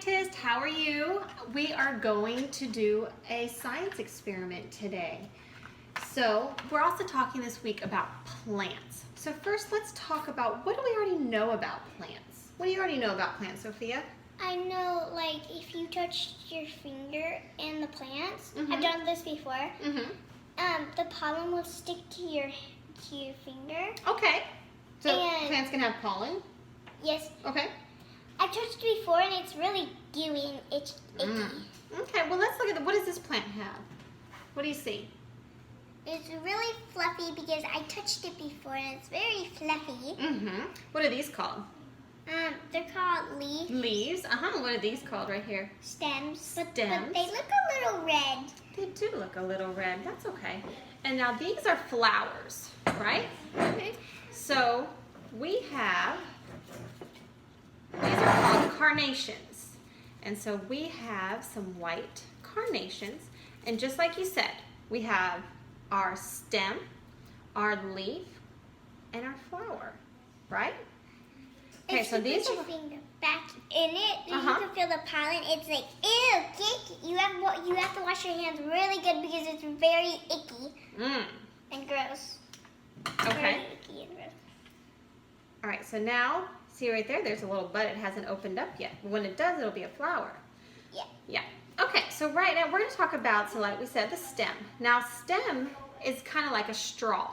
scientist, how are you? We are going to do a science experiment today. So we're also talking this week about plants. So first let's talk about, what do we already know about plants? What do you already know about plants, Sophia? I know, like, if you touched your finger in the plants, I've done this before, the pollen will stick to your finger. Okay. So plants can have pollen? Yes. Okay. I've touched it before and it's really gooey and icky. Okay, well let's look at what does this plant have? What do you see? It's really fluffy because I touched it before and it's very fluffy. What are these called? They're called leaves. Leaves? What are these called right here? Stems. But Stems. they look a little red. They do look a little red. That's okay. And now these are flowers, right? So we have, these are called carnations. And so we have some white carnations. And just like you said, we have our stem, our leaf, and our flower, right? Okay, if so these you put your finger back in it, you can feel the pollen. It's like, ew, icky. You have to wash your hands really good because it's very icky and gross. Okay. Very icky and gross. All right, so now, see right there, there's a little bud. It hasn't opened up yet. When it does, it'll be a flower. Yeah. Yeah. Okay, so right now we're going to talk about, so like we said, the stem. Now, stem is kind of like a straw.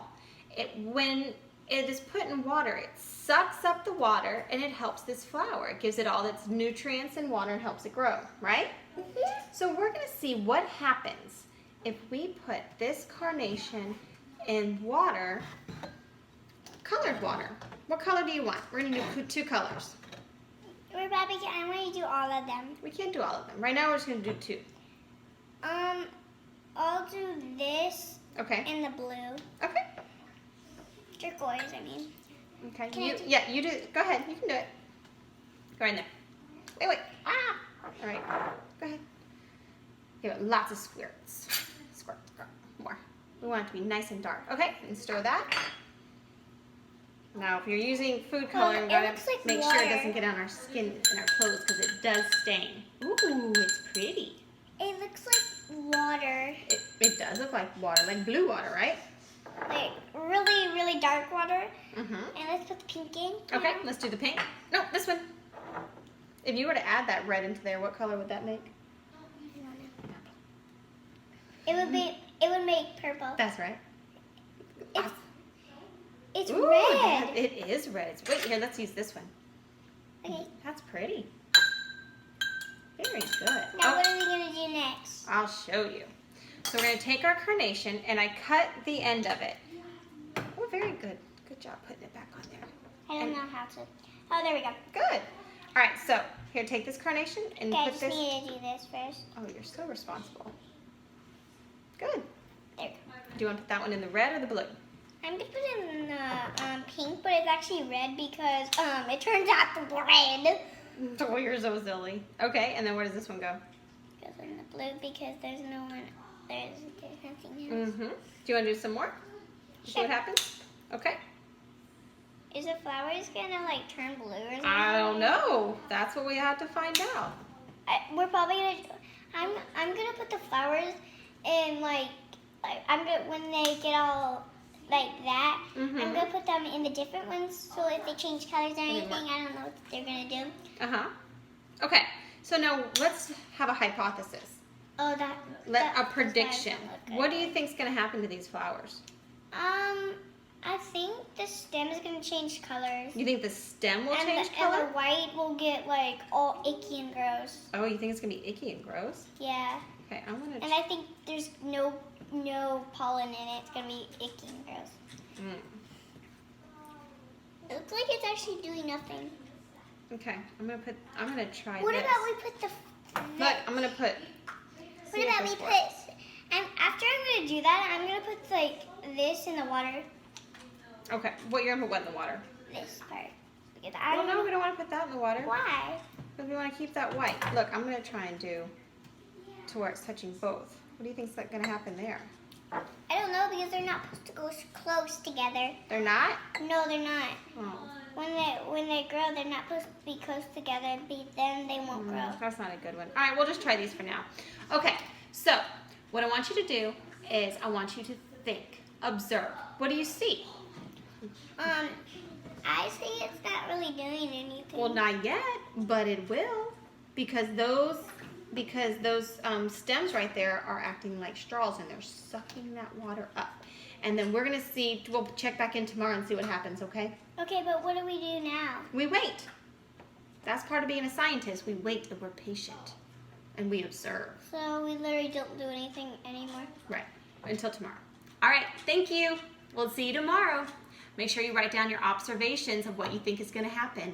When it is put in water, it sucks up the water and it helps this flower. It gives it all its nutrients and water and helps it grow, right? So we're going to see what happens if we put this carnation in water, colored water. What color do you want? We're going to do two colors. Rebecca, I want to do all of them. We can't do all of them. Right now we're just going to do two. I'll do this and the blue. Okay. Turquoise, I mean. Okay. You do it. Go ahead. You can do it. Go in there. Wait. Ah! All right. Go ahead. Give it lots of squirts. Squirt. More. We want it to be nice and dark. Okay. And stir that. Now, if you're using food coloring, we gotta make sure it doesn't get on our skin and our clothes because it does stain. Ooh, it's pretty. It looks like water. It does look like water, like blue water, right? Like really, really dark water. And let's put the pink in. Okay, let's do the pink. No, this one. If you were to add that red into there, what color would that make? It would make purple. That's right. It's Ooh, red. It is red. Wait, here, let's use this one. Okay. That's pretty. Very good. Now what are we going to do next? I'll show you. So we're going to take our carnation, and I cut the end of it. Oh, very good. Good job putting it back on there. I don't know how to. Oh, there we go. Good. All right, so here, take this carnation and okay, put this. I just need to do this first. Oh, you're so responsible. Good. There. Do you want to put that one in the red or the blue? I'm going to put it in the pink, but it's actually red because it turns out the red. Oh, you're so silly. Okay, and then where does this one go? It goes in the blue because there's nothing else. Do you want to do some more? Sure. See what happens? Okay. Is the flowers going to like turn blue or something? I don't know. That's what we have to find out. We're probably going to, I'm going to put the flowers in when they get all like that, I'm going to put them in the different ones, so if they change colors or anything, I don't know what they're going to do. Okay, so now let's have a hypothesis. Oh, a prediction. What do you think is going to happen to these flowers? I think the stem is going to change colors. You think the stem will change color? And the white will get like all icky and gross. Oh, you think it's going to be icky and gross? Yeah. Okay, I'm going to... And I think there's no pollen in it. It's going to be icky and gross. It looks like it's actually doing nothing. Okay, I'm going to try what this. About we put the... Look, I'm going to put... What about we put... And after I'm going to do that, I'm going to put like this in the water. Okay, what you're going to put what in the water? This part. Because no, we don't want to put that in the water. Why? Because we want to keep that white. Look, I'm going to try and do to where it's touching both. What do you think is going to happen there? I don't know because they're not supposed to go close together. They're not? No, they're not. Oh. when they grow, they're not supposed to be close together. Then they won't grow. That's not a good one. All right, we'll just try these for now. Okay, so what I want you to do is I want you to think, observe. What do you see? I see it's not really doing anything. Well, not yet, but it will, because those stems right there are acting like straws and they're sucking that water up. And then we're gonna see. We'll check back in tomorrow and see what happens. Okay? Okay, but what do we do now? We wait. That's part of being a scientist. We wait and we're patient, and we observe. So we literally don't do anything anymore. Right. Until tomorrow. All right. Thank you. We'll see you tomorrow. Make sure you write down your observations of what you think is going to happen.